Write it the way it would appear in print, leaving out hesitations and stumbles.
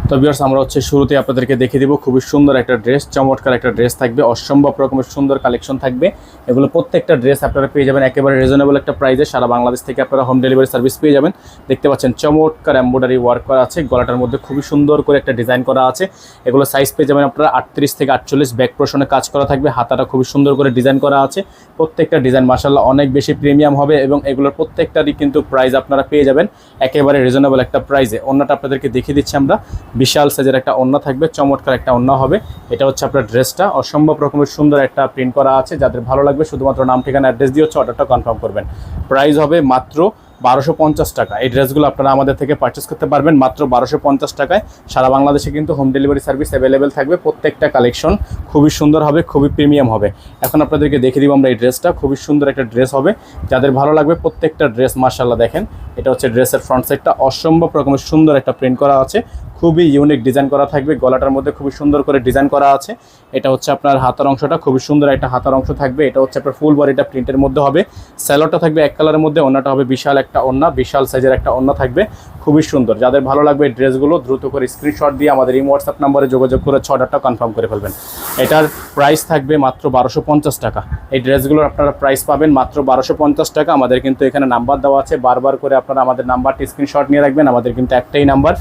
তো ভিউয়ার্স আমরা হচ্ছে শুরুতে আপনাদেরকে দেখিয়ে দিব খুবই সুন্দর একটা ড্রেস, চমৎকার একটা ড্রেস থাকবে, অসম্ভব রকমের সুন্দর কালেকশন থাকবে। এগুলো প্রত্যেকটা ড্রেস আপনারা পেয়ে যাবেন একেবারে রিজনেবল একটা প্রাইসে। সারা বাংলাদেশ থেকে আপনারা হোম ডেলিভারি সার্ভিস পেয়ে যাবেন। দেখতে পাচ্ছেন চমৎকার এমব্রয়ডারি ওয়ার্ক করা আছে, গলাটার মধ্যে খুবই সুন্দর করে একটা ডিজাইন করা আছে। এগুলো সাইজ পেয়ে যাবেন আপনারা 38 থেকে 48, ব্যাক পোর্শনে কাজ করা থাকবে, হাতাটা খুবই সুন্দর করে ডিজাইন করা আছে। প্রত্যেকটা ডিজাইন মাশাআল্লাহ অনেক বেশি প্রিমিয়াম হবে এবং এগুলোর প্রত্যেকটারই কিন্তু প্রাইস আপনারা পেয়ে যাবেন একেবারে রিজনেবল একটা প্রাইসে। ওন্নাটা আপনাদেরকে দেখিয়ে দিচ্ছি আমরা, বিশাল সাইজের একটা ওন্না থাকবে, চমৎকার একটা ওন্না হবে। এটা হচ্ছে আপনার ড্রেসটা, অসম্ভব রকমের সুন্দর একটা প্রিন্ট করা আছে। যাদের ভালো লাগবে শুধুমাত্র নাম ঠিকানা অ্যাড্রেস দিয়ে হচ্ছে অর্ডারটা কনফার্ম করবেন। প্রাইস হবে মাত্র 1250 টাকা। এই ড্রেসগুলো আপনারা আমাদের থেকে পারচেস করতে পারবেন মাত্র 1250 টাকায়। সারা বাংলাদেশে কিন্তু হোম ডেলিভারি সার্ভিস অ্যাভেলেবেল থাকবে। প্রত্যেকটা কালেকশন খুবই সুন্দর হবে, খুবই প্রিমিয়াম হবে। এখন আপনাদেরকে দেখিয়ে দিব আমরা এই ড্রেসটা, খুবই সুন্দর একটা ড্রেস হবে। যাদের ভালো লাগবে প্রত্যেকটা ড্রেস মাশাআল্লাহ দেখেন, এটা হচ্ছে ড্রেসের ফ্রন্ট সাইডটা, অসম্ভব রকমের সুন্দর একটা প্রিন্ট করা আছে, খুবই ইউনিক ডিজাইন করা থাকবে। গলাটার মধ্যে খুবই সুন্দর করে ডিজাইন করা আছে। এটা হচ্ছে আপনার হাতার অংশটা, খুবই সুন্দর একটা হাতার অংশ থাকবে। এটা হচ্ছে আপনার ফুল বডিটা প্রিন্টের মধ্যে হবে। স্যালোটা থাকবে এক কালারের মধ্যে, ওন্নাটা হবে বিশাল একটা ওন্না, বিশাল সাইজের একটা ওন্না থাকবে, খুবই সুন্দর। যাদের ভালো লাগবে এই ড্রেসগুলো দ্রুত করে স্ক্রিনশট দিয়ে আমাদের এই হোয়াটসঅ্যাপ নাম্বারে যোগাযোগ করে অর্ডারটা কনফার্ম করে ফেলবেন। এটার প্রাইস থাকবে মাত্র 1250 টাকা। এই ড্রেসগুলোর আপনারা প্রাইস পাবেন মাত্র 1250 টাকা। আমাদের কিন্তু এখানে নাম্বার দেওয়া আছে, বারবার করে আপনারা আমাদের নাম্বারটি স্ক্রিনশট নিয়ে রাখবেন। আমাদের কিন্তু একটাই নাম্বার,